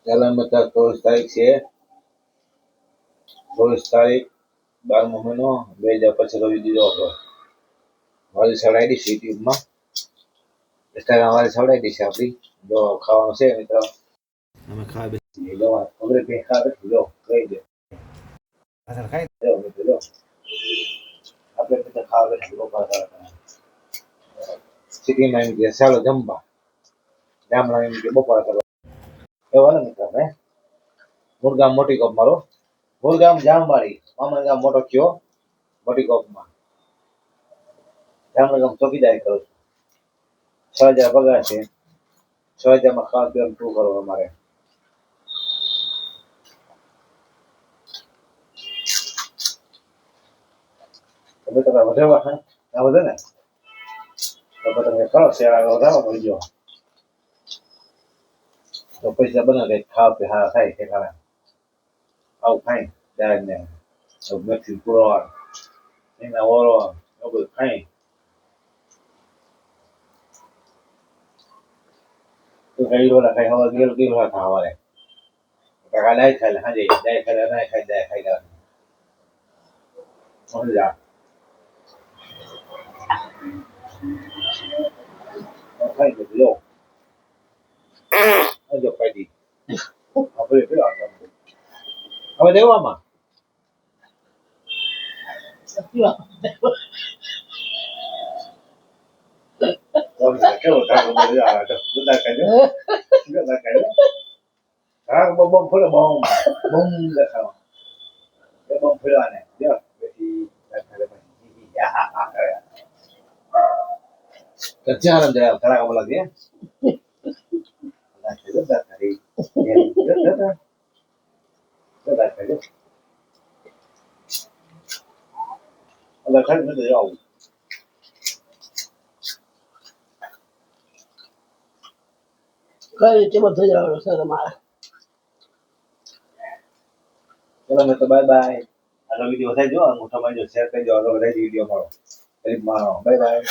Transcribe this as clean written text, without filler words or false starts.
પહેલા મતલબ 24 તારીખ છે, 24 તારીખ 12મો મહિનો 2025 રોજ દીધો હતો. વાલી સડાઈ છે યુટ્યુબમાં, ઇન્સ્ટાગ્રામ વાળી સડાઈ છે આપણી. જો ખાવાનું છે મિત્રો, અમે ખાવા બેસી લો, ખબર કે ખાવા બેસી લો, કહી દે અસર ખાઈ દો મિત્રો, લો આપણે તો ખાવા બેસી લો પાછા સિટીમાં એમ કે ચાલો જમવા, ગામડા એમ કે બપોર કરો એવા ને મિત્રો. હે મુરગામ મોટી કોપ મારો, મુરગામ જામવાળી મામા ગામ મોટો કયો મોટી કોપમાં જામનગર ચોકીદારી કરું છું. 6,000 પગાર છે, 6,000 માં ખાવા પીવાનું શું કરો અમારે. તમે તો વધારવા છે આ વધે ને તો તમે કરો શેર આગળ વધારો મળી ગયો તો પૈસા બને કંઈક ખાવા પી હારા થાય ઠેકાણા આવું ખાઈ ત્યારે ને મેથી પુરવાર એના ઓરો એવું બધું ખાઈ તો કઈ રોલા ખાઈ હવા ગેલ ગઈ રોલા ખાવારે કાકા ડાય ખાઈ હાજે ડાય ખાઈ ના ખાઈ ડાય ખાઈ ગયા સમજા ખાઈ ગયો જો ખાઈ દી આપણે પેલા હવે દેવામાં કેવો ઠાકો બોલી આ તો બધા ખાઈ હા બમ ફૂલે બમ દેખાવા એ બમ ફૂલવાને જો બેટી કચ્ચા જરા ખરા બોલા દે ના છે દા કરી દા કરી અલા ખાઈ મે જાવ કઈ છે બધું જવાનું છે તમારે. ચલો મેં તો બાય બાય. આગળ વિડીયો થાય જો મોટા ભાઈ જો શેર કરી દો આગળ વધારી વિડીયો મારો બાય બાય.